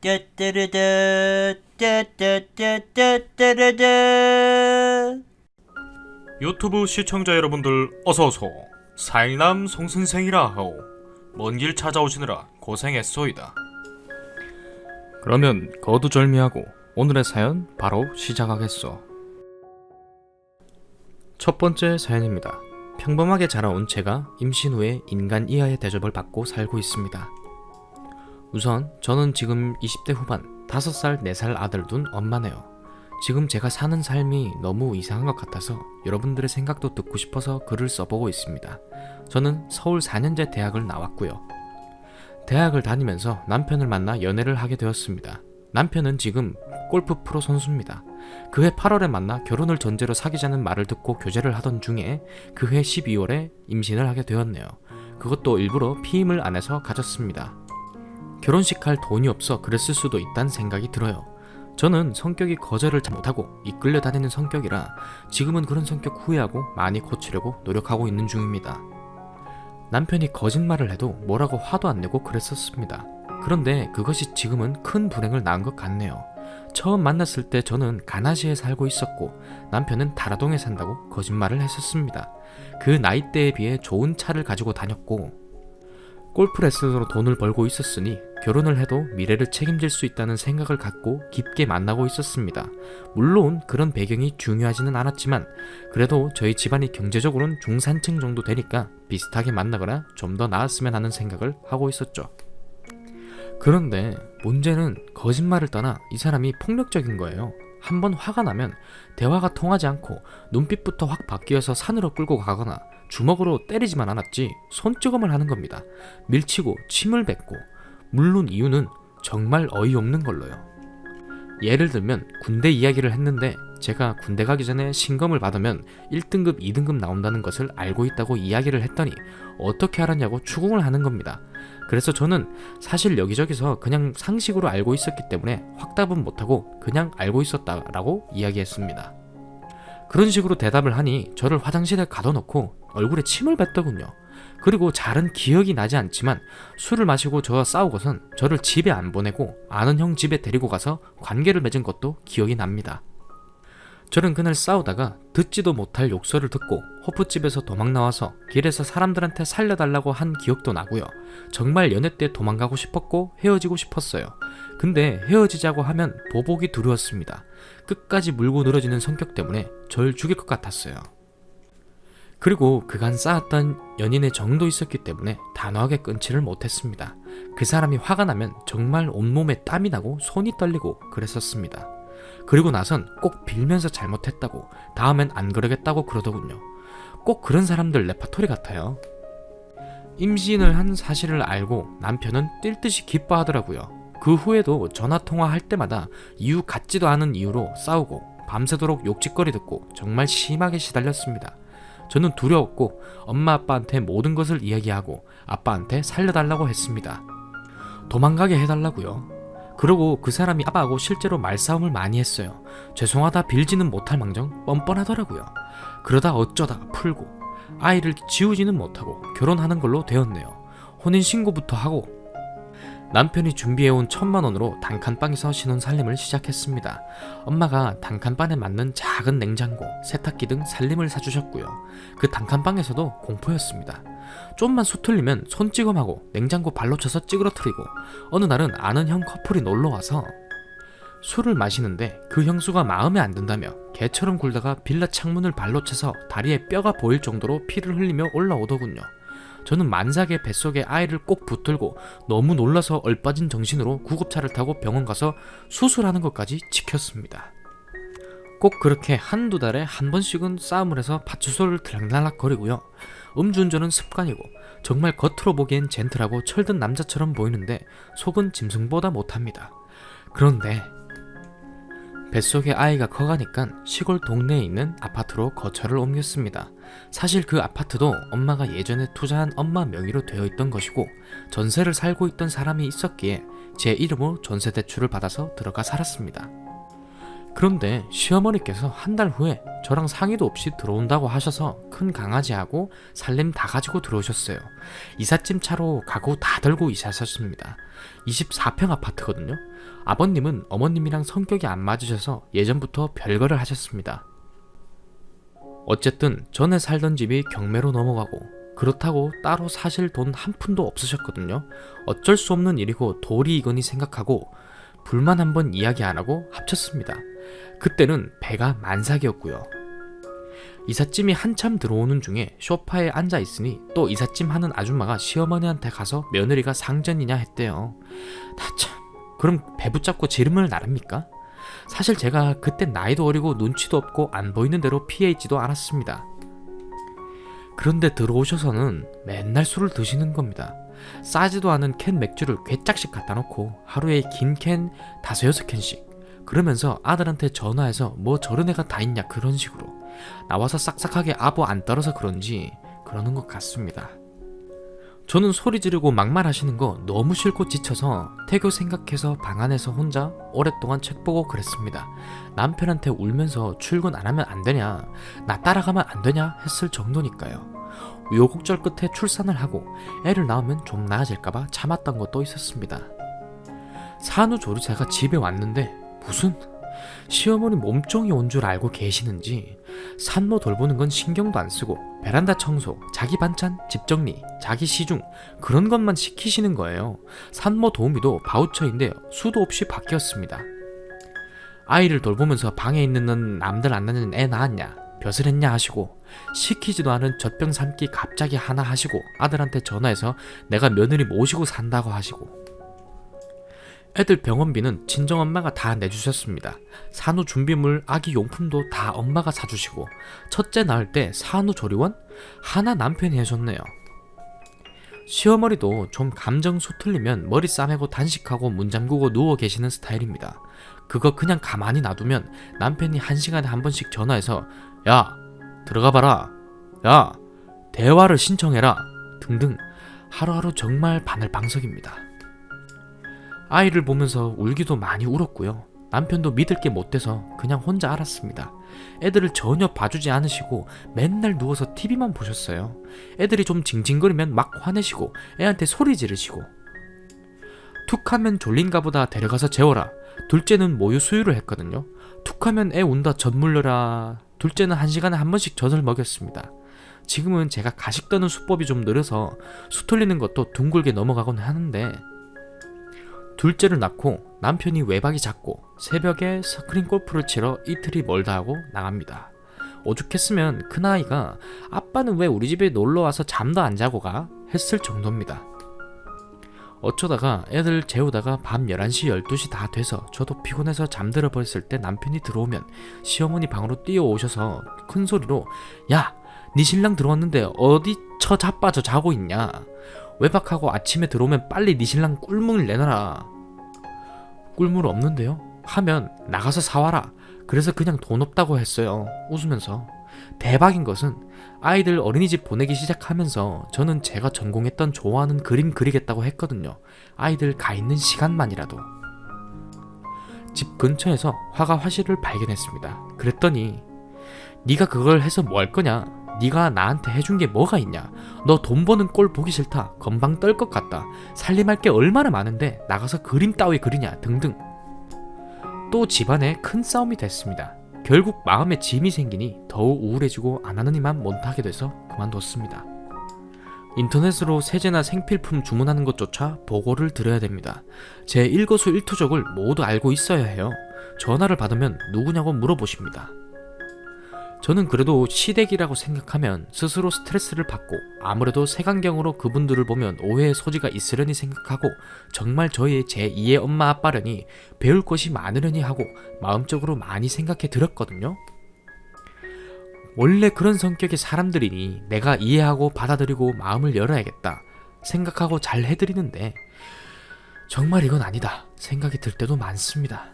따따르다 따따따따따르다. 유튜브 시청자 여러분들 어서오소. 사일남 송선생이라 하오. 먼 길 찾아오시느라 고생했소이다. 그러면 거두절미하고 오늘의 사연 바로 시작하겠소. 첫 번째 사연입니다. 평범하게 자라온 제가 임신 후에 인간 이하의 대접을 받고 살고 있습니다. 우선 저는 지금 20대 후반 5살, 4살 아들 둔 엄마네요. 지금 제가 사는 삶이 너무 이상한 것 같아서 여러분들의 생각도 듣고 싶어서 글을 써보고 있습니다. 저는 서울 4년제 대학을 나왔고요. 대학을 다니면서 남편을 만나 연애를 하게 되었습니다. 남편은 지금 골프 프로 선수입니다. 그해 8월에 만나 결혼을 전제로 사귀자는 말을 듣고 교제를 하던 중에 그해 12월에 임신을 하게 되었네요. 그것도 일부러 피임을 안 해서 가졌습니다. 결혼식 할 돈이 없어 그랬을 수도 있다는 생각이 들어요. 저는 성격이 거절을 잘 못하고 이끌려 다니는 성격이라 지금은 그런 성격 후회하고 많이 고치려고 노력하고 있는 중입니다. 남편이 거짓말을 해도 뭐라고 화도 안 내고 그랬었습니다. 그런데 그것이 지금은 큰 불행을 낳은 것 같네요. 처음 만났을 때 저는 가나시에 살고 있었고 남편은 다라동에 산다고 거짓말을 했었습니다. 그 나이대에 비해 좋은 차를 가지고 다녔고 골프 레슨으로 돈을 벌고 있었으니 결혼을 해도 미래를 책임질 수 있다는 생각을 갖고 깊게 만나고 있었습니다. 물론 그런 배경이 중요하지는 않았지만 그래도 저희 집안이 경제적으로는 중산층 정도 되니까 비슷하게 만나거나 좀 더 나았으면 하는 생각을 하고 있었죠. 그런데 문제는 거짓말을 떠나 이 사람이 폭력적인 거예요. 한번 화가 나면 대화가 통하지 않고 눈빛부터 확 바뀌어서 산으로 끌고 가거나 주먹으로 때리지만 않았지 손찌검을 하는 겁니다. 밀치고 침을 뱉고, 물론 이유는 정말 어이없는 걸로요. 예를 들면 군대 이야기를 했는데 제가 군대 가기 전에 신검을 받으면 1등급, 2등급 나온다는 것을 알고 있다고 이야기를 했더니 어떻게 알았냐고 추궁을 하는 겁니다. 그래서 저는 사실 여기저기서 그냥 상식으로 알고 있었기 때문에 확답은 못하고 그냥 알고 있었다라고 이야기했습니다. 그런 식으로 대답을 하니 저를 화장실에 가둬놓고 얼굴에 침을 뱉더군요. 그리고 잘은 기억이 나지 않지만 술을 마시고 저와 싸우고선 저를 집에 안 보내고 아는 형 집에 데리고 가서 관계를 맺은 것도 기억이 납니다. 저는 그날 싸우다가 듣지도 못할 욕설을 듣고 호프집에서 도망 나와서 길에서 사람들한테 살려달라고 한 기억도 나고요. 정말 연애 때 도망가고 싶었고 헤어지고 싶었어요. 근데 헤어지자고 하면 보복이 두려웠습니다. 끝까지 물고 늘어지는 성격 때문에 절 죽일 것 같았어요. 그리고 그간 쌓았던 연인의 정도 있었기 때문에 단호하게 끊지를 못했습니다. 그 사람이 화가 나면 정말 온몸에 땀이 나고 손이 떨리고 그랬었습니다. 그리고 나선 꼭 빌면서 잘못했다고 다음엔 안 그러겠다고 그러더군요. 꼭 그런 사람들 레파토리 같아요. 임신을 한 사실을 알고 남편은 뛸 듯이 기뻐하더라고요. 그 후에도 전화통화할 때마다 이유 같지도 않은 이유로 싸우고 밤새도록 욕짓거리 듣고 정말 심하게 시달렸습니다. 저는 두려웠고 엄마 아빠한테 모든 것을 이야기하고 아빠한테 살려달라고 했습니다. 도망가게 해달라고요. 그러고 그 사람이 아빠하고 실제로 말싸움을 많이 했어요. 죄송하다 빌지는 못할 망정 뻔뻔하더라고요. 그러다 어쩌다 풀고 아이를 지우지는 못하고 결혼하는 걸로 되었네요. 혼인신고부터 하고 남편이 준비해온 1,000만 원으로 단칸방에서 신혼살림을 시작했습니다. 엄마가 단칸방에 맞는 작은 냉장고, 세탁기 등 살림을 사주셨고요. 그 단칸방에서도 공포였습니다. 좀만 수틀리면 손찌검하고 냉장고 발로 쳐서 찌그러뜨리고 어느 날은 아는 형 커플이 놀러와서 술을 마시는데 그 형수가 마음에 안 든다며 개처럼 굴다가 빌라 창문을 발로 차서 다리에 뼈가 보일 정도로 피를 흘리며 올라오더군요. 저는 만삭의 뱃속에 아이를 꼭 붙들고 너무 놀라서 얼빠진 정신으로 구급차를 타고 병원 가서 수술하는 것까지 지켰습니다. 꼭 그렇게 한두 달에 한 번씩은 싸움을 해서 파출소를 들락날락거리고요. 음주운전은 습관이고 정말 겉으로 보기엔 젠틀하고 철든 남자처럼 보이는데 속은 짐승보다 못합니다. 그런데 뱃속에 아이가 커가니까 시골 동네에 있는 아파트로 거처를 옮겼습니다. 사실 그 아파트도 엄마가 예전에 투자한 엄마 명의로 되어 있던 것이고 전세를 살고 있던 사람이 있었기에 제 이름으로 전세 대출을 받아서 들어가 살았습니다. 그런데 시어머니께서 한 달 후에 저랑 상의도 없이 들어온다고 하셔서 큰 강아지하고 살림 다 가지고 들어오셨어요. 이삿짐 차로 가구 다 들고 이사하셨습니다. 24평 아파트거든요. 아버님은 어머님이랑 성격이 안 맞으셔서 예전부터 별거를 하셨습니다. 어쨌든 전에 살던 집이 경매로 넘어가고 그렇다고 따로 사실 돈 한 푼도 없으셨거든요. 어쩔 수 없는 일이고 도리 이거니 생각하고 불만 한번 이야기 안 하고 합쳤습니다. 그때는 배가 만삭이었고요. 이삿짐이 한참 들어오는 중에 소파에 앉아 있으니 또 이삿짐 하는 아줌마가 시어머니한테 가서 며느리가 상전이냐 했대요. 다참, 그럼 배 붙잡고 지름을 나릅니까? 사실 제가 그때 나이도 어리고 눈치도 없고 안 보이는 대로 피해 있지도 않았습니다. 그런데 들어오셔서는 맨날 술을 드시는 겁니다. 싸지도 않은 캔 맥주를 괴짝씩 갖다 놓고 하루에 긴 캔 5-6캔씩. 그러면서 아들한테 전화해서 뭐 저런 애가 다 있냐 그런 식으로 나와서 싹싹하게 아부 안 떨어서 그런지 그러는 것 같습니다. 저는 소리 지르고 막말하시는 거 너무 싫고 지쳐서 태교 생각해서 방 안에서 혼자 오랫동안 책 보고 그랬습니다. 남편한테 울면서 출근 안 하면 안 되냐, 나 따라가면 안 되냐 했을 정도니까요. 우여곡절 끝에 출산을 하고 애를 낳으면 좀 나아질까봐 참았던 것도 있었습니다. 산후조리사가 집에 왔는데 무슨 시어머니 몸종이 온 줄 알고 계시는지 산모 돌보는 건 신경도 안 쓰고 베란다 청소, 자기 반찬, 집 정리, 자기 시중 그런 것만 시키시는 거예요. 산모 도우미도 바우처인데 수도 없이 바뀌었습니다. 아이를 돌보면서 방에 있는 넌 남들 안 낳는 애 낳았냐, 벼슬 했냐 하시고 시키지도 않은 젖병 삼기 갑자기 하나 하시고 아들한테 전화해서 내가 며느리 모시고 산다고 하시고 애들 병원비는 친정엄마가 다 내주셨습니다. 산후 준비물, 아기 용품도 다 엄마가 사주시고 첫째 낳을 때 산후조리원? 하나 남편이 해줬네요. 시어머니도 좀 감정 수틀리면 머리 싸매고 단식하고 문 잠그고 누워 계시는 스타일입니다. 그거 그냥 가만히 놔두면 남편이 1시간에 한 번씩 전화해서 야 들어가봐라, 야 대화를 신청해라 등등 하루하루 정말 바늘방석입니다. 아이를 보면서 울기도 많이 울었고요. 남편도 믿을 게 못 돼서 그냥 혼자 알았습니다. 애들을 전혀 봐주지 않으시고 맨날 누워서 TV만 보셨어요. 애들이 좀 징징거리면 막 화내시고 애한테 소리 지르시고 툭하면 졸린가 보다 데려가서 재워라. 둘째는 모유 수유를 했거든요. 툭하면 애 운다 젖 물려라. 둘째는 1시간에 한 번씩 젖을 먹였습니다. 지금은 제가 가식 떠는 수법이 좀 느려서 수 틀리는 것도 둥글게 넘어가곤 하는데 둘째를 낳고 남편이 외박이 잦고 새벽에 스크린 골프를 치러 이틀이 멀다 하고 나갑니다. 오죽했으면 큰아이가 아빠는 왜 우리 집에 놀러와서 잠도 안 자고 가? 했을 정도입니다. 어쩌다가 애들 재우다가 밤 11시 12시 다 돼서 저도 피곤해서 잠들어 버렸을 때 남편이 들어오면 시어머니 방으로 뛰어오셔서 큰소리로 야! 네 신랑 들어왔는데 어디 처 자빠져 자고 있냐? 외박하고 아침에 들어오면 빨리 네 신랑 꿀물 내놔라. 꿀물 없는데요? 하면 나가서 사와라. 그래서 그냥 돈 없다고 했어요. 웃으면서. 대박인 것은 아이들 어린이집 보내기 시작하면서 저는 제가 전공했던 좋아하는 그림 그리겠다고 했거든요. 아이들 가 있는 시간만이라도. 집 근처에서 화가 화실을 발견했습니다. 그랬더니 네가 그걸 해서 뭐 할 거냐? 네가 나한테 해준 게 뭐가 있냐? 너 돈 버는 꼴 보기 싫다. 건방 떨 것 같다. 살림할 게 얼마나 많은데 나가서 그림 따위 그리냐 등등. 또 집안에 큰 싸움이 됐습니다. 결국 마음에 짐이 생기니 더욱 우울해지고 안 하는 이만 못하게 돼서 그만뒀습니다. 인터넷으로 세제나 생필품 주문하는 것조차 보고를 드려야 됩니다. 제 일거수일투족을 모두 알고 있어야 해요. 전화를 받으면 누구냐고 물어보십니다. 저는 그래도 시댁이라고 생각하면 스스로 스트레스를 받고 아무래도 색안경으로 그분들을 보면 오해의 소지가 있으려니 생각하고 정말 저의 제2의 엄마 아빠려니 배울 것이 많으려니 하고 마음적으로 많이 생각해 드렸거든요. 원래 그런 성격의 사람들이니 내가 이해하고 받아들이고 마음을 열어야겠다 생각하고 잘 해드리는데 정말 이건 아니다 생각이 들 때도 많습니다.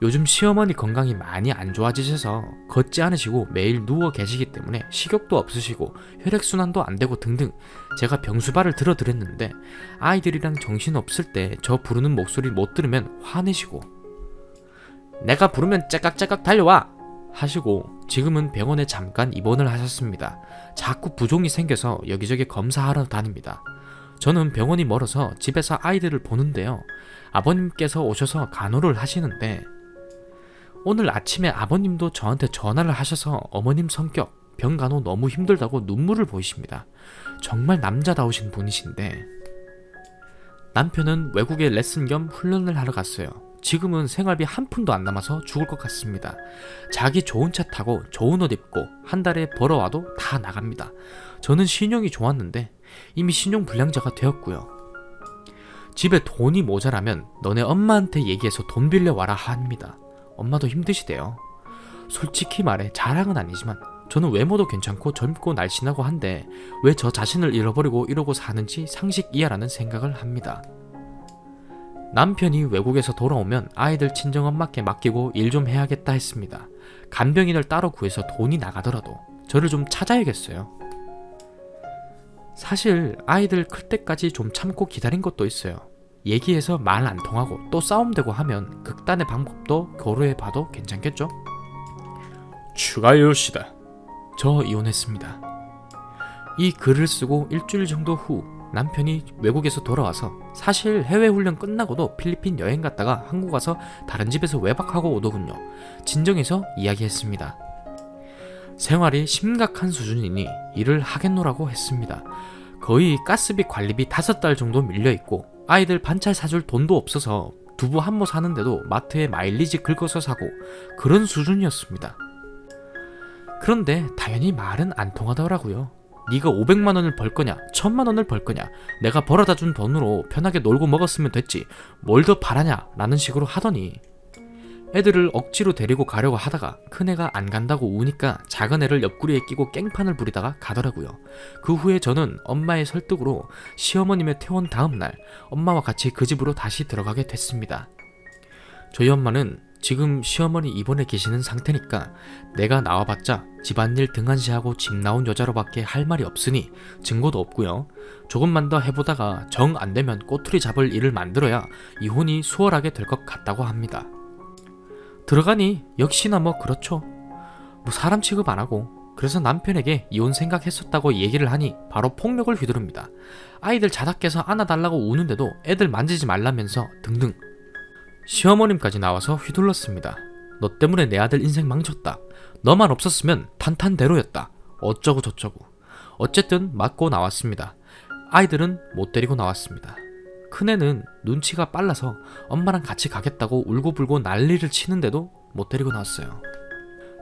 요즘 시어머니 건강이 많이 안 좋아지셔서 걷지 않으시고 매일 누워 계시기 때문에 식욕도 없으시고 혈액순환도 안 되고 등등 제가 병수발을 들어드렸는데 아이들이랑 정신 없을 때 저 부르는 목소리 못 들으면 화내시고 내가 부르면 째깍째깍 달려와! 하시고 지금은 병원에 잠깐 입원을 하셨습니다. 자꾸 부종이 생겨서 여기저기 검사하러 다닙니다. 저는 병원이 멀어서 집에서 아이들을 보는데요. 아버님께서 오셔서 간호를 하시는데 오늘 아침에 아버님도 저한테 전화를 하셔서 어머님 성격, 병간호 너무 힘들다고 눈물을 보이십니다. 정말 남자다우신 분이신데 남편은 외국에 레슨 겸 훈련을 하러 갔어요. 지금은 생활비 한 푼도 안 남아서 죽을 것 같습니다. 자기 좋은 차 타고 좋은 옷 입고 한 달에 벌어와도 다 나갑니다. 저는 신용이 좋았는데 이미 신용불량자가 되었고요. 집에 돈이 모자라면 너네 엄마한테 얘기해서 돈 빌려와라 합니다. 엄마도 힘드시대요. 솔직히 말해 자랑은 아니지만 저는 외모도 괜찮고 젊고 날씬하고 한데 왜 저 자신을 잃어버리고 이러고 사는지 상식 이하라는 생각을 합니다. 남편이 외국에서 돌아오면 아이들 친정엄마께 맡기고 일 좀 해야겠다 했습니다. 간병인을 따로 구해서 돈이 나가더라도 저를 좀 찾아야겠어요. 사실 아이들 클 때까지 좀 참고 기다린 것도 있어요. 얘기해서 말 안 통하고 또 싸움되고 하면 극단의 방법도 고려해봐도 괜찮겠죠? 추가 요시다. 저 이혼했습니다. 이 글을 쓰고 일주일 정도 후 남편이 외국에서 돌아와서 사실 해외 훈련 끝나고도 필리핀 여행 갔다가 한국 와서 다른 집에서 외박하고 오더군요. 진정해서 이야기했습니다. 생활이 심각한 수준이니 일을 하겠노라고 했습니다. 거의 가스비 관리비 5달 정도 밀려있고 아이들 반찬 사줄 돈도 없어서 두부 한 모 사는데도 마트에 마일리지 긁어서 사고 그런 수준이었습니다. 그런데 당연히 말은 안 통하더라고요. 네가 500만 원을 벌 거냐 1000만 원을 벌 거냐 내가 벌어다 준 돈으로 편하게 놀고 먹었으면 됐지 뭘 더 바라냐 라는 식으로 하더니 애들을 억지로 데리고 가려고 하다가 큰애가 안 간다고 우니까 작은애를 옆구리에 끼고 깽판을 부리다가 가더라고요. 그 후에 저는 엄마의 설득으로 시어머님의 퇴원 다음날 엄마와 같이 그 집으로 다시 들어가게 됐습니다. 저희 엄마는 지금 시어머니 입원해 계시는 상태니까 내가 나와봤자 집안일 등한시하고 집 나온 여자로밖에 할 말이 없으니 증거도 없고요. 조금만 더 해보다가 정 안되면 꼬투리 잡을 일을 만들어야 이혼이 수월하게 될 것 같다고 합니다. 들어가니 역시나 뭐 그렇죠. 뭐 사람 취급 안하고 그래서 남편에게 이혼 생각했었다고 얘기를 하니 바로 폭력을 휘두릅니다. 아이들 자다 깨서 안아달라고 우는데도 애들 만지지 말라면서 등등. 시어머님까지 나와서 휘둘렀습니다. 너 때문에 내 아들 인생 망쳤다. 너만 없었으면 탄탄대로였다. 어쩌고 저쩌고. 어쨌든 맞고 나왔습니다. 아이들은 못 데리고 나왔습니다. 큰애는 눈치가 빨라서 엄마랑 같이 가겠다고 울고불고 난리를 치는데도 못 데리고 나왔어요.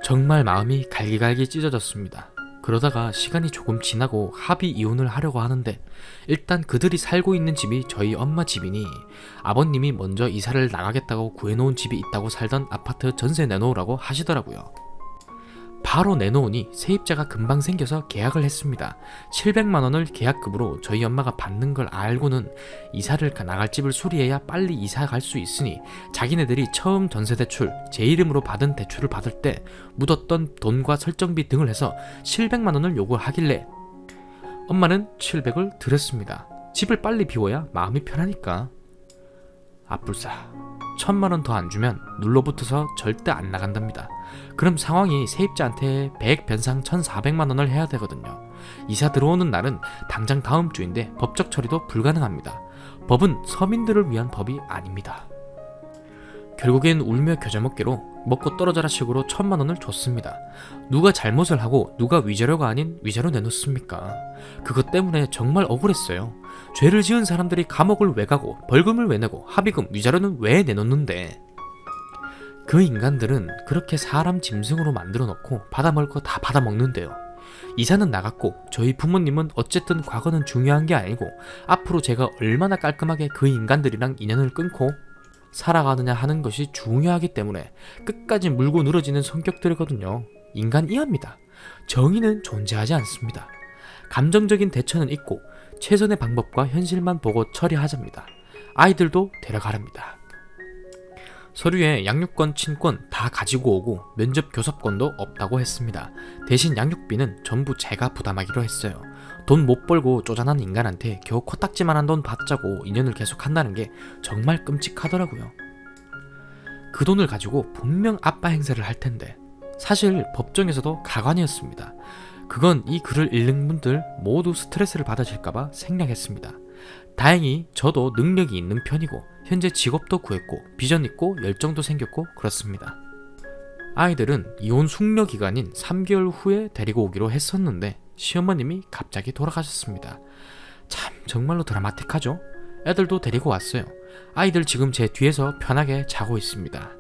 정말 마음이 갈기갈기 찢어졌습니다. 그러다가 시간이 조금 지나고 합의 이혼을 하려고 하는데 일단 그들이 살고 있는 집이 저희 엄마 집이니 아버님이 먼저 이사를 나가겠다고 구해놓은 집이 있다고 살던 아파트 전세 내놓으라고 하시더라고요. 바로 내놓으니 세입자가 금방 생겨서 계약을 했습니다. 700만 원을 계약금으로 저희 엄마가 받는 걸 알고는 이사를 나갈 집을 수리해야 빨리 이사 갈 수 있으니 자기네들이 처음 전세대출, 제 이름으로 받은 대출을 받을 때 묻었던 돈과 설정비 등을 해서 700만 원을 요구하길래 엄마는 700을 드렸습니다. 집을 빨리 비워야 마음이 편하니까. 아뿔싸 1000만 원 더 안 주면 눌러붙어서 절대 안 나간답니다. 그럼 상황이 세입자한테 100 변상 1400만 원을 해야 되거든요. 이사 들어오는 날은 당장 다음 주인데 법적 처리도 불가능합니다. 법은 서민들을 위한 법이 아닙니다. 결국엔 울며 겨자 먹기로 먹고 떨어져라 식으로 1000만 원을 줬습니다. 누가 잘못을 하고 누가 위자료가 아닌 위자료 내놓습니까? 그것 때문에 정말 억울했어요. 죄를 지은 사람들이 감옥을 왜 가고 벌금을 왜 내고 합의금, 위자료는 왜 내놓는데 그 인간들은 그렇게 사람 짐승으로 만들어 놓고 받아먹을 거 다 받아먹는데요. 이사는 나갔고 저희 부모님은 어쨌든 과거는 중요한 게 아니고 앞으로 제가 얼마나 깔끔하게 그 인간들이랑 인연을 끊고 살아가느냐 하는 것이 중요하기 때문에 끝까지 물고 늘어지는 성격들이거든요. 인간 이하입니다. 정의는 존재하지 않습니다. 감정적인 대처는 있고 최선의 방법과 현실만 보고 처리하자입니다. 아이들도 데려가랍니다. 서류에 양육권, 친권 다 가지고 오고 면접 교섭권도 없다고 했습니다. 대신 양육비는 전부 제가 부담하기로 했어요. 돈 못 벌고 쪼잔한 인간한테 겨우 코딱지만한 돈 받자고 인연을 계속한다는 게 정말 끔찍하더라고요. 그 돈을 가지고 분명 아빠 행세를 할 텐데 사실 법정에서도 가관이었습니다. 그건 이 글을 읽는 분들 모두 스트레스를 받으실까봐 생략했습니다. 다행히 저도 능력이 있는 편이고 현재 직업도 구했고 비전 있고 열정도 생겼고 그렇습니다. 아이들은 이혼 숙려 기간인 3개월 후에 데리고 오기로 했었는데 시어머님이 갑자기 돌아가셨습니다. 참 정말로 드라마틱하죠? 애들도 데리고 왔어요. 아이들 지금 제 뒤에서 편하게 자고 있습니다.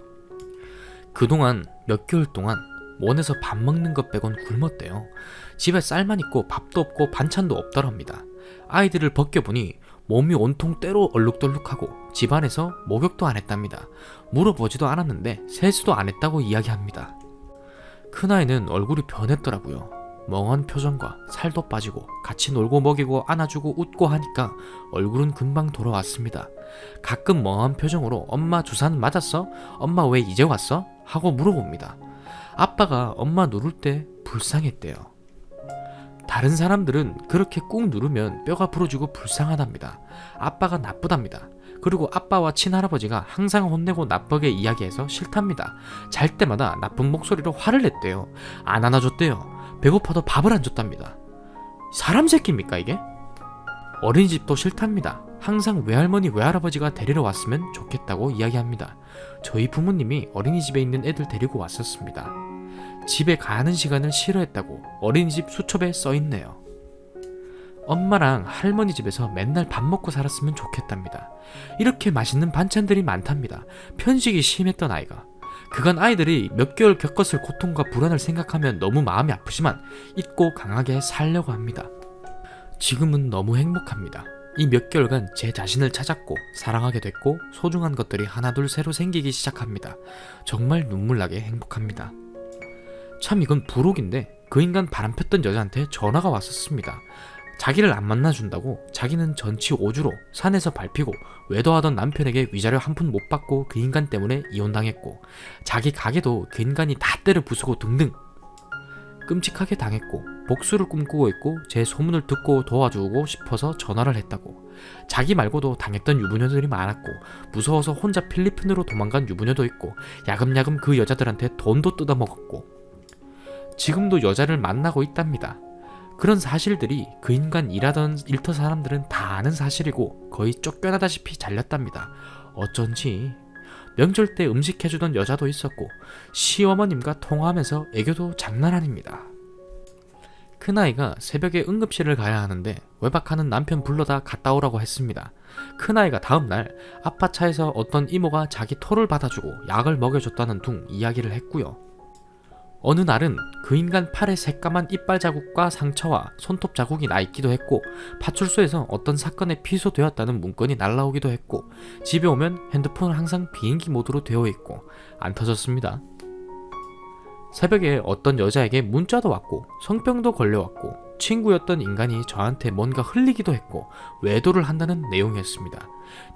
그동안 몇 개월 동안 원에서 밥 먹는 것 빼곤 굶었대요. 집에 쌀만 있고 밥도 없고 반찬도 없더랍니다. 아이들을 벗겨보니 몸이 온통 때로 얼룩덜룩하고 집안에서 목욕도 안 했답니다. 물어보지도 않았는데 세수도 안 했다고 이야기합니다. 큰아이는 얼굴이 변했더라고요. 멍한 표정과 살도 빠지고 같이 놀고 먹이고 안아주고 웃고 하니까 얼굴은 금방 돌아왔습니다. 가끔 멍한 표정으로 엄마 주사는 맞았어? 엄마 왜 이제 왔어? 하고 물어봅니다. 아빠가 엄마 누를 때 불쌍했대요. 다른 사람들은 그렇게 꾹 누르면 뼈가 부러지고 불쌍하답니다. 아빠가 나쁘답니다. 그리고 아빠와 친할아버지가 항상 혼내고 나쁘게 이야기해서 싫답니다. 잘 때마다 나쁜 목소리로 화를 냈대요. 안 안아줬대요. 배고파도 밥을 안 줬답니다. 사람 새끼입니까 이게? 어린이집도 싫답니다. 항상 외할머니 외할아버지가 데리러 왔으면 좋겠다고 이야기합니다. 저희 부모님이 어린이집에 있는 애들 데리고 왔었습니다. 집에 가는 시간을 싫어했다고 어린이집 수첩에 써있네요. 엄마랑 할머니 집에서 맨날 밥 먹고 살았으면 좋겠답니다. 이렇게 맛있는 반찬들이 많답니다. 편식이 심했던 아이가. 그간 아이들이 몇 개월 겪었을 고통과 불안을 생각하면 너무 마음이 아프지만 잊고 강하게 살려고 합니다. 지금은 너무 행복합니다. 이 몇 개월간 제 자신을 찾았고 사랑하게 됐고 소중한 것들이 하나둘 새로 생기기 시작합니다. 정말 눈물나게 행복합니다. 참 이건 부록인데 그 인간 바람폈던 여자한테 전화가 왔었습니다. 자기를 안 만나준다고 자기는 전치 5주로 산에서 밟히고 외도하던 남편에게 위자료 한 푼 못 받고 그 인간 때문에 이혼당했고 자기 가게도 그 인간이 다 때려 부수고 등등 끔찍하게 당했고 복수를 꿈꾸고 있고 제 소문을 듣고 도와주고 싶어서 전화를 했다고. 자기 말고도 당했던 유부녀들이 많았고 무서워서 혼자 필리핀으로 도망간 유부녀도 있고 야금야금 그 여자들한테 돈도 뜯어먹었고 지금도 여자를 만나고 있답니다. 그런 사실들이 그 인간 일하던 일터 사람들은 다 아는 사실이고 거의 쫓겨나다시피 잘렸답니다. 어쩐지 명절 때 음식 해주던 여자도 있었고 시어머님과 통화하면서 애교도 장난 아닙니다. 큰아이가 새벽에 응급실을 가야 하는데 외박하는 남편 불러다 갔다 오라고 했습니다. 큰아이가 다음날 아빠 차에서 어떤 이모가 자기 토를 받아주고 약을 먹여줬다는 둥 이야기를 했고요. 어느 날은 그 인간 팔에 새까만 이빨 자국과 상처와 손톱 자국이 나 있기도 했고 파출소에서 어떤 사건에 피소되었다는 문건이 날라오기도 했고 집에 오면 핸드폰은 항상 비행기 모드로 되어 있고 안 터졌습니다. 새벽에 어떤 여자에게 문자도 왔고 성병도 걸려왔고 친구였던 인간이 저한테 뭔가 흘리기도 했고 외도를 한다는 내용이었습니다.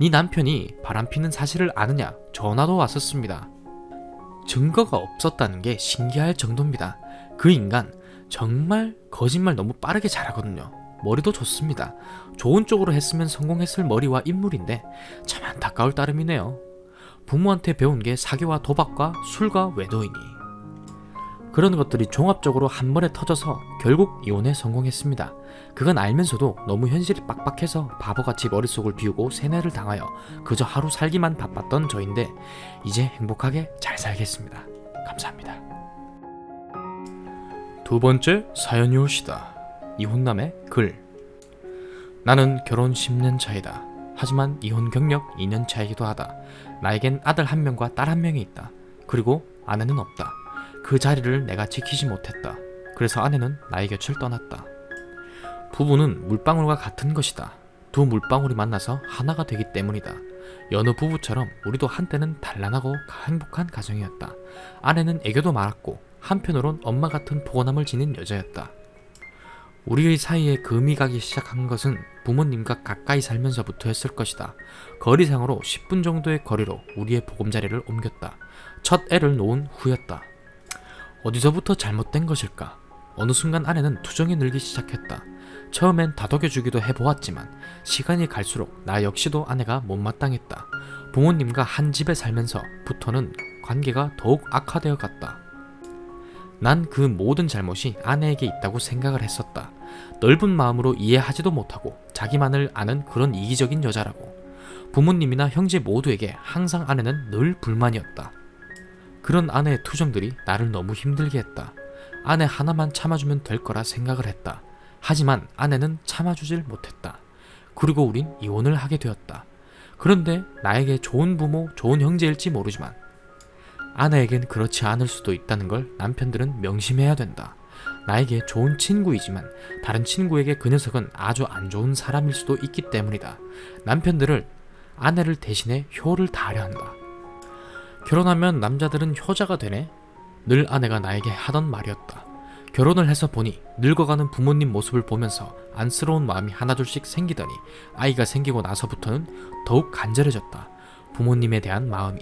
네 남편이 바람피는 사실을 아느냐 전화도 왔었습니다. 증거가 없었다는 게 신기할 정도입니다. 그 인간 정말 거짓말 너무 빠르게 잘하거든요. 머리도 좋습니다. 좋은 쪽으로 했으면 성공했을 머리와 인물인데 참 안타까울 따름이네요. 부모한테 배운 게 사기와 도박과 술과 외도이니 그런 것들이 종합적으로 한 번에 터져서 결국 이혼에 성공했습니다. 그건 알면서도 너무 현실이 빡빡해서 바보같이 머릿속을 비우고 세뇌를 당하여 그저 하루 살기만 바빴던 저인데 이제 행복하게 잘 살겠습니다. 감사합니다. 두 번째 사연이 오시다. 이혼남의 글. 나는 결혼 10년 차이다. 하지만 이혼 경력 2년 차이기도 하다. 나에겐 아들 1명과 딸 1명이 있다. 그리고 아내는 없다. 그 자리를 내가 지키지 못했다. 그래서 아내는 나의 곁을 떠났다. 부부는 물방울과 같은 것이다. 두 물방울이 만나서 하나가 되기 때문이다. 여느 부부처럼 우리도 한때는 단란하고 행복한 가정이었다. 아내는 애교도 많았고 한편으론 엄마 같은 포근함을 지닌 여자였다. 우리의 사이에 금이 가기 시작한 것은 부모님과 가까이 살면서부터였을 것이다. 거리상으로 10분 정도의 거리로 우리의 보금자리를 옮겼다. 첫 애를 놓은 후였다. 어디서부터 잘못된 것일까? 어느 순간 아내는 투정이 늘기 시작했다. 처음엔 다독여주기도 해보았지만 시간이 갈수록 나 역시도 아내가 못마땅했다. 부모님과 한 집에 살면서부터는 관계가 더욱 악화되어 갔다. 난 그 모든 잘못이 아내에게 있다고 생각을 했었다. 넓은 마음으로 이해하지도 못하고 자기만을 아는 그런 이기적인 여자라고. 부모님이나 형제 모두에게 항상 아내는 늘 불만이었다. 그런 아내의 투정들이 나를 너무 힘들게 했다. 아내 하나만 참아주면 될 거라 생각을 했다. 하지만 아내는 참아주질 못했다. 그리고 우린 이혼을 하게 되었다. 그런데 나에게 좋은 부모, 좋은 형제일지 모르지만 아내에겐 그렇지 않을 수도 있다는 걸 남편들은 명심해야 된다. 나에게 좋은 친구이지만 다른 친구에게 그 녀석은 아주 안 좋은 사람일 수도 있기 때문이다. 남편들을 아내를 대신해 효를 다하려 한다. 결혼하면 남자들은 효자가 되네? 늘 아내가 나에게 하던 말이었다. 결혼을 해서 보니 늙어가는 부모님 모습을 보면서 안쓰러운 마음이 하나둘씩 생기더니 아이가 생기고 나서부터는 더욱 간절해졌다. 부모님에 대한 마음이.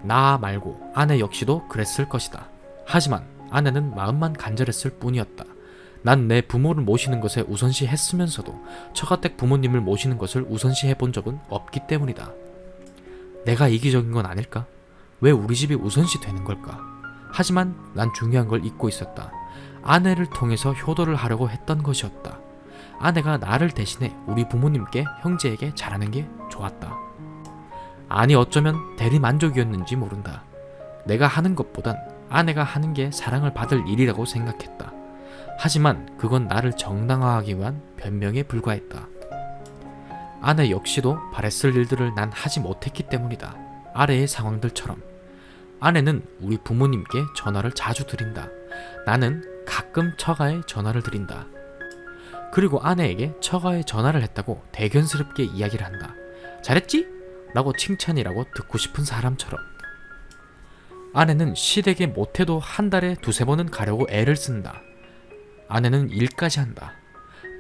나 말고 아내 역시도 그랬을 것이다. 하지만 아내는 마음만 간절했을 뿐이었다. 난 내 부모를 모시는 것에 우선시 했으면서도 처가댁 부모님을 모시는 것을 우선시 해본 적은 없기 때문이다. 내가 이기적인 건 아닐까? 왜 우리 집이 우선시 되는 걸까? 하지만 난 중요한 걸 잊고 있었다. 아내를 통해서 효도를 하려고 했던 것이었다. 아내가 나를 대신해 우리 부모님께, 형제에게 잘하는 게 좋았다. 아니 어쩌면 대리만족이었는지 모른다. 내가 하는 것보단 아내가 하는 게 사랑을 받을 일이라고 생각했다. 하지만 그건 나를 정당화하기 위한 변명에 불과했다. 아내 역시도 바랬을 일들을 난 하지 못했기 때문이다. 아래의 상황들처럼. 아내는 우리 부모님께 전화를 자주 드린다. 나는 가끔 처가에 전화를 드린다. 그리고 아내에게 처가에 전화를 했다고 대견스럽게 이야기를 한다. 잘했지? 라고 칭찬이라고 듣고 싶은 사람처럼. 아내는 시댁에 못해도 한 달에 2-3번은 가려고 애를 쓴다. 아내는 일까지 한다.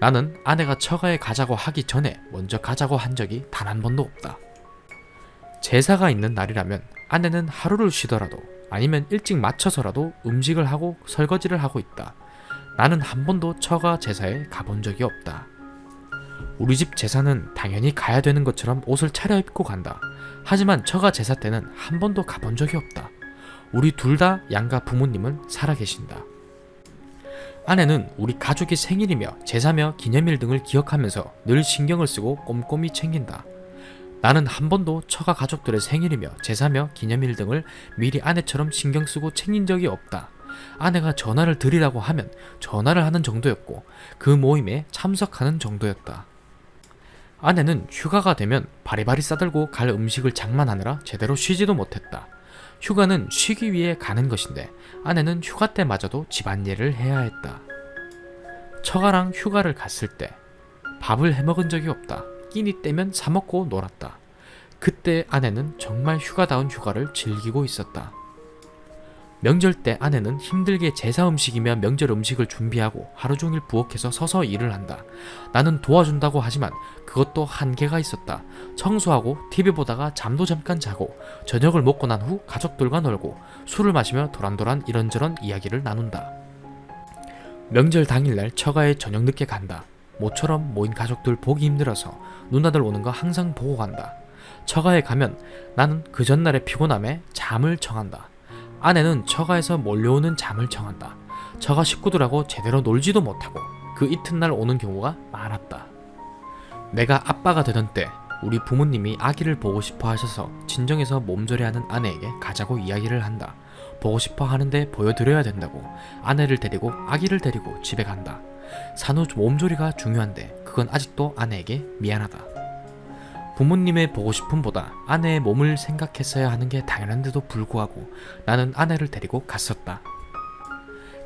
나는 아내가 처가에 가자고 하기 전에 먼저 가자고 한 적이 단 한 번도 없다. 제사가 있는 날이라면 아내는 하루를 쉬더라도 아니면 일찍 맞춰서라도 음식을 하고 설거지를 하고 있다. 나는 한 번도 처가 제사에 가본 적이 없다. 우리 집 제사는 당연히 가야 되는 것처럼 옷을 차려입고 간다. 하지만 처가 제사 때는 한 번도 가본 적이 없다. 우리 둘 다 양가 부모님은 살아계신다. 아내는 우리 가족의 생일이며 제사며 기념일 등을 기억하면서 늘 신경을 쓰고 꼼꼼히 챙긴다. 나는 한 번도 처가 가족들의 생일이며 제사며 기념일 등을 미리 아내처럼 신경 쓰고 챙긴 적이 없다. 아내가 전화를 드리라고 하면 전화를 하는 정도였고 그 모임에 참석하는 정도였다. 아내는 휴가가 되면 바리바리 싸들고 갈 음식을 장만하느라 제대로 쉬지도 못했다. 휴가는 쉬기 위해 가는 것인데 아내는 휴가 때마저도 집안일을 해야 했다. 처가랑 휴가를 갔을 때 밥을 해먹은 적이 없다. 끼니 때면 사먹고 놀았다. 그때 아내는 정말 휴가다운 휴가를 즐기고 있었다. 명절 때 아내는 힘들게 제사 음식이며 명절 음식을 준비하고 하루 종일 부엌에서 서서 일을 한다. 나는 도와준다고 하지만 그것도 한계가 있었다. 청소하고 TV 보다가 잠도 잠깐 자고 저녁을 먹고 난 후 가족들과 놀고 술을 마시며 도란도란 이런저런 이야기를 나눈다. 명절 당일날 처가에 저녁 늦게 간다. 모처럼 모인 가족들 보기 힘들어서 누나들 오는 거 항상 보고 간다. 처가에 가면 나는 그 전날의 피곤함에 잠을 청한다. 아내는 처가에서 몰려오는 잠을 청한다. 처가 식구들하고 제대로 놀지도 못하고 그 이튿날 오는 경우가 많았다. 내가 아빠가 되던 때 우리 부모님이 아기를 보고 싶어 하셔서 친정에서 몸조리하는 아내에게 가자고 이야기를 한다. 보고 싶어 하는데 보여드려야 된다고 아내를 데리고 아기를 데리고 집에 간다. 산후 몸조리가 중요한데 그건 아직도 아내에게 미안하다. 부모님의 보고 싶음보다 아내의 몸을 생각했어야 하는 게 당연한데도 불구하고 나는 아내를 데리고 갔었다.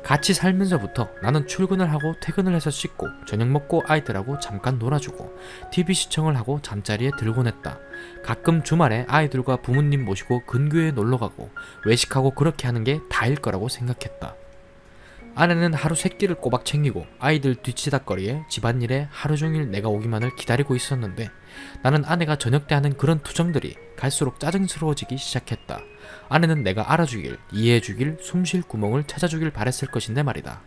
같이 살면서부터 나는 출근을 하고 퇴근을 해서 씻고 저녁 먹고 아이들하고 잠깐 놀아주고 TV 시청을 하고 잠자리에 들곤 했다. 가끔 주말에 아이들과 부모님 모시고 근교에 놀러가고 외식하고 그렇게 하는 게 다일 거라고 생각했다. 아내는 하루 3끼를 꼬박 챙기고 아이들 뒤치다꺼리에 집안일에 하루 종일 내가 오기만을 기다리고 있었는데 나는 아내가 저녁 때 하는 그런 투정들이 갈수록 짜증스러워지기 시작했다. 아내는 내가 알아주길, 이해해주길, 숨쉴 구멍을 찾아주길 바랬을 것인데 말이다.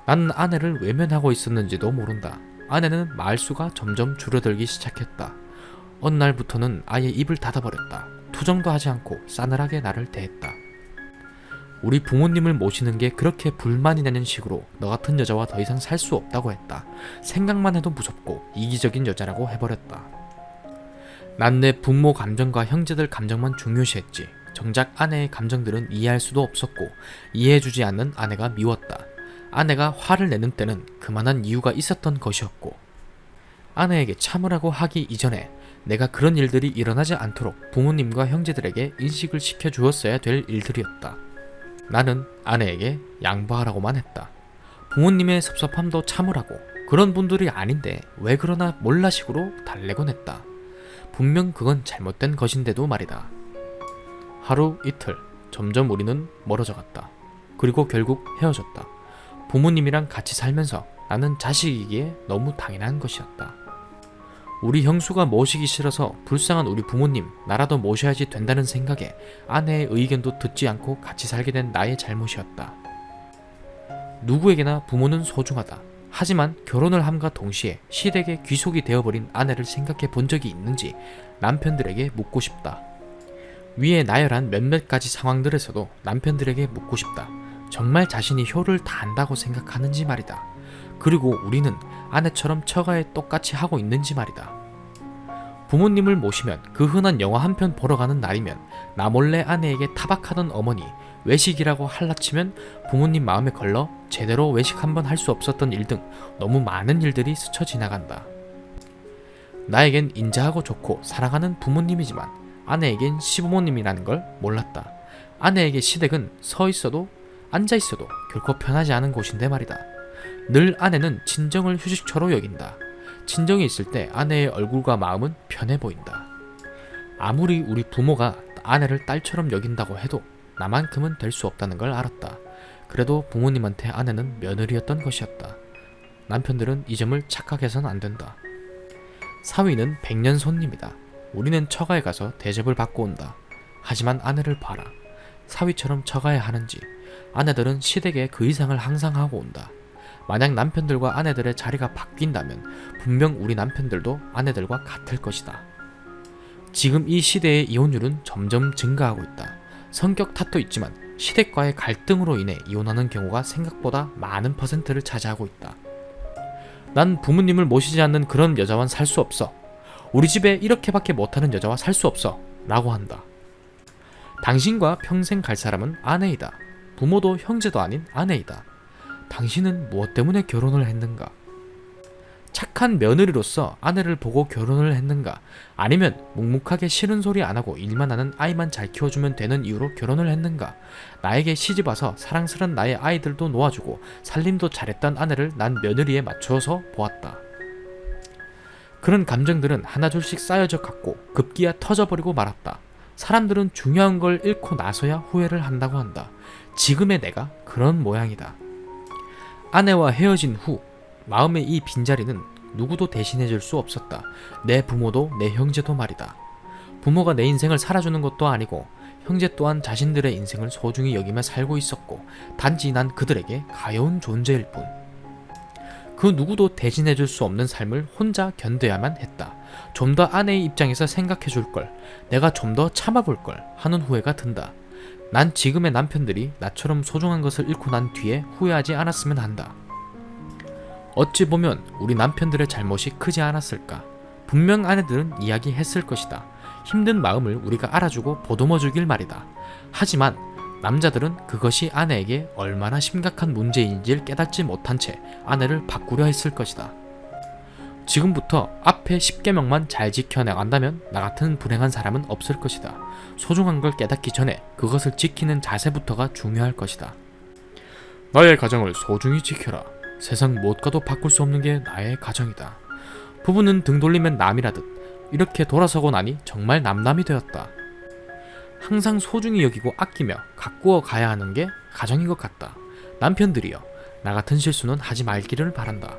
나는 아내를 외면하고 있었는지도 모른다. 아내는 말수가 점점 줄어들기 시작했다. 어느 날부터는 아예 입을 닫아버렸다. 투정도 하지 않고 싸늘하게 나를 대했다. 우리 부모님을 모시는 게 그렇게 불만이 되는 식으로 너 같은 여자와 더 이상 살 수 없다고 했다. 생각만 해도 무섭고 이기적인 여자라고 해버렸다. 난 내 부모 감정과 형제들 감정만 중요시했지. 정작 아내의 감정들은 이해할 수도 없었고 이해해주지 않는 아내가 미웠다. 아내가 화를 내는 때는 그만한 이유가 있었던 것이었고 아내에게 참으라고 하기 이전에 내가 그런 일들이 일어나지 않도록 부모님과 형제들에게 인식을 시켜주었어야 될 일들이었다. 나는 아내에게 양보하라고만 했다. 부모님의 섭섭함도 참으라고. 그런 분들이 아닌데 왜 그러나 몰라식으로 달래곤 했다. 분명 그건 잘못된 것인데도 말이다. 하루 이틀 점점 우리는 멀어져 갔다. 그리고 결국 헤어졌다. 부모님이랑 같이 살면서 나는 자식이기에 너무 당연한 것이었다. 우리 형수가 모시기 싫어서 불쌍한 우리 부모님 나라도 모셔야지 된다는 생각에 아내의 의견도 듣지 않고 같이 살게 된 나의 잘못이었다. 누구에게나 부모는 소중하다. 하지만 결혼을 함과 동시에 시댁의 귀속이 되어버린 아내를 생각해 본 적이 있는지 남편들에게 묻고 싶다. 위에 나열한 몇몇 가지 상황들에서도 남편들에게 묻고 싶다. 정말 자신이 효를 다한다고 생각하는지 말이다. 그리고 우리는 아내처럼 처가에 똑같이 하고 있는지 말이다. 부모님을 모시면 그 흔한 영화 한 편 보러 가는 날이면 나 몰래 아내에게 타박하던 어머니, 외식이라고 할라치면 부모님 마음에 걸러 제대로 외식 한번 할 수 없었던 일 등 너무 많은 일들이 스쳐 지나간다. 나에겐 인자하고 좋고 사랑하는 부모님이지만 아내에겐 시부모님이라는 걸 몰랐다. 아내에게 시댁은 서 있어도 앉아 있어도 결코 편하지 않은 곳인데 말이다. 늘 아내는 친정을 휴식처로 여긴다. 친정에 있을 때 아내의 얼굴과 마음은 편해 보인다. 아무리 우리 부모가 아내를 딸처럼 여긴다고 해도 나만큼은 될 수 없다는 걸 알았다. 그래도 부모님한테 아내는 며느리였던 것이었다. 남편들은 이 점을 착각해서는 안 된다. 사위는 백년 손님이다. 우리는 처가에 가서 대접을 받고 온다. 하지만 아내를 봐라. 사위처럼 처가에 하는지. 아내들은 시댁에 그 이상을 항상 하고 온다. 만약 남편들과 아내들의 자리가 바뀐다면 분명 우리 남편들도 아내들과 같을 것이다. 지금 이 시대의 이혼율은 점점 증가하고 있다. 성격 탓도 있지만 시댁과의 갈등으로 인해 이혼하는 경우가 생각보다 많은 퍼센트를 차지하고 있다. 난 부모님을 모시지 않는 그런 여자와는 살 수 없어. 우리 집에 이렇게밖에 못하는 여자와 살 수 없어. 라고 한다. 당신과 평생 갈 사람은 아내이다. 부모도 형제도 아닌 아내이다. 당신은 무엇 때문에 결혼을 했는가? 착한 며느리로서 아내를 보고 결혼을 했는가? 아니면 묵묵하게 싫은 소리 안 하고 일만 하는 아이만 잘 키워주면 되는 이유로 결혼을 했는가? 나에게 시집 와서 사랑스런 나의 아이들도 놓아주고 살림도 잘했던 아내를 난 며느리에 맞추어서 보았다. 그런 감정들은 하나둘씩 쌓여져 갔고 급기야 터져버리고 말았다. 사람들은 중요한 걸 잃고 나서야 후회를 한다고 한다. 지금의 내가 그런 모양이다. 아내와 헤어진 후 마음의 이 빈자리는 누구도 대신해줄 수 없었다. 내 부모도 내 형제도 말이다. 부모가 내 인생을 살아주는 것도 아니고 형제 또한 자신들의 인생을 소중히 여기며 살고 있었고 단지 난 그들에게 가여운 존재일 뿐. 그 누구도 대신해줄 수 없는 삶을 혼자 견뎌야만 했다. 좀 더 아내의 입장에서 생각해줄 걸, 내가 좀 더 참아볼 걸 하는 후회가 든다. 난 지금의 남편들이 나처럼 소중한 것을 잃고 난 뒤에 후회하지 않았으면 한다. 어찌 보면 우리 남편들의 잘못이 크지 않았을까? 분명 아내들은 이야기했을 것이다. 힘든 마음을 우리가 알아주고 보듬어주길 말이다. 하지만 남자들은 그것이 아내에게 얼마나 심각한 문제인지를 깨닫지 못한 채 아내를 바꾸려 했을 것이다. 지금부터 앞에 10계명만 잘 지켜나간다면 나 같은 불행한 사람은 없을 것이다. 소중한 걸 깨닫기 전에 그것을 지키는 자세부터가 중요할 것이다. 나의 가정을 소중히 지켜라. 세상 무엇과도 바꿀 수 없는 게 나의 가정이다. 부부는 등 돌리면 남이라듯 이렇게 돌아서고 나니 정말 남남이 되었다. 항상 소중히 여기고 아끼며 가꾸어 가야 하는 게 가정인 것 같다. 남편들이여, 나 같은 실수는 하지 말기를 바란다.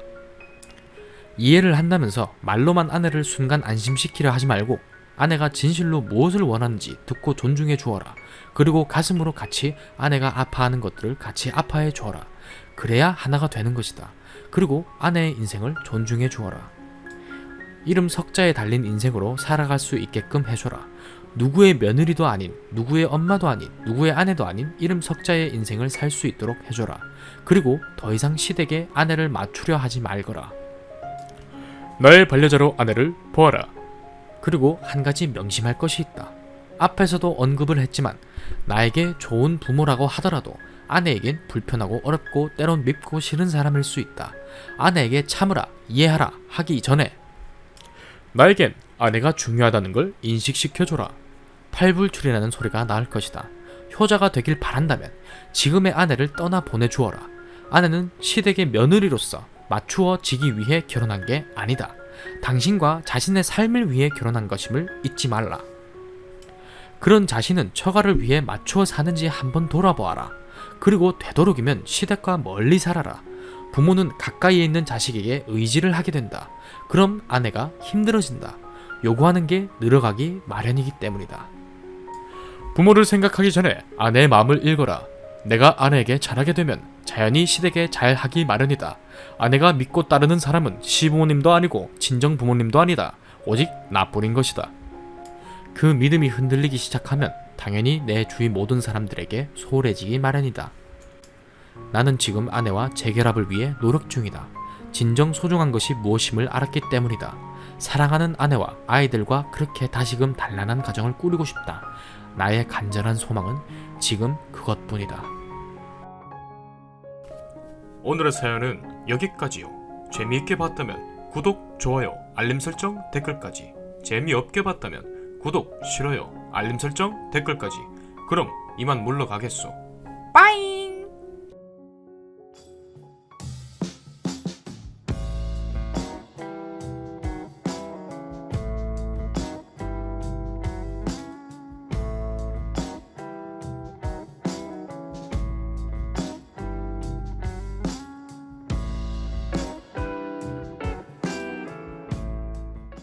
이해를 한다면서 말로만 아내를 순간 안심시키려 하지 말고 아내가 진실로 무엇을 원하는지 듣고 존중해 주어라. 그리고 가슴으로 같이 아내가 아파하는 것들을 같이 아파해 주어라. 그래야 하나가 되는 것이다. 그리고 아내의 인생을 존중해 주어라. 이름 석자에 달린 인생으로 살아갈 수 있게끔 해줘라. 누구의 며느리도 아닌, 누구의 엄마도 아닌, 누구의 아내도 아닌 이름 석자의 인생을 살 수 있도록 해줘라. 그리고 더 이상 시댁에 아내를 맞추려 하지 말거라. 나의 반려자로 아내를 보아라. 그리고 한 가지 명심할 것이 있다. 앞에서도 언급을 했지만 나에게 좋은 부모라고 하더라도 아내에겐 불편하고 어렵고 때론 밉고 싫은 사람일 수 있다. 아내에게 참으라, 이해하라 하기 전에 나에겐 아내가 중요하다는 걸 인식시켜줘라. 팔불출이라는 소리가 나을 것이다. 효자가 되길 바란다면 지금의 아내를 떠나 보내주어라. 아내는 시댁의 며느리로서 맞추어지기 위해 결혼한 게 아니다. 당신과 자신의 삶을 위해 결혼한 것임을 잊지 말라. 그런 자신은 처가를 위해 맞추어 사는지 한번 돌아보아라. 그리고 되도록이면 시댁과 멀리 살아라. 부모는 가까이에 있는 자식에게 의지를 하게 된다. 그럼 아내가 힘들어진다. 요구하는 게 늘어가기 마련이기 때문이다. 부모를 생각하기 전에 아내의 마음을 읽어라. 내가 아내에게 잘하게 되면 자연히 시댁에 잘하기 마련이다. 아내가 믿고 따르는 사람은 시부모님도 아니고 친정 부모님도 아니다. 오직 나뿐인 것이다. 그 믿음이 흔들리기 시작하면 당연히 내 주위 모든 사람들에게 소홀해지기 마련이다. 나는 지금 아내와 재결합을 위해 노력 중이다. 진정 소중한 것이 무엇임을 알았기 때문이다. 사랑하는 아내와 아이들과 그렇게 다시금 단란한 가정을 꾸리고 싶다. 나의 간절한 소망은 지금 그것뿐이다. 오늘의 사연은 여기까지요. 재미있게 봤다면 구독, 좋아요, 알림 설정, 댓글까지. 재미없게 봤다면 구독, 싫어요, 알림 설정, 댓글까지. 그럼 이만 물러가겠소. 빠이.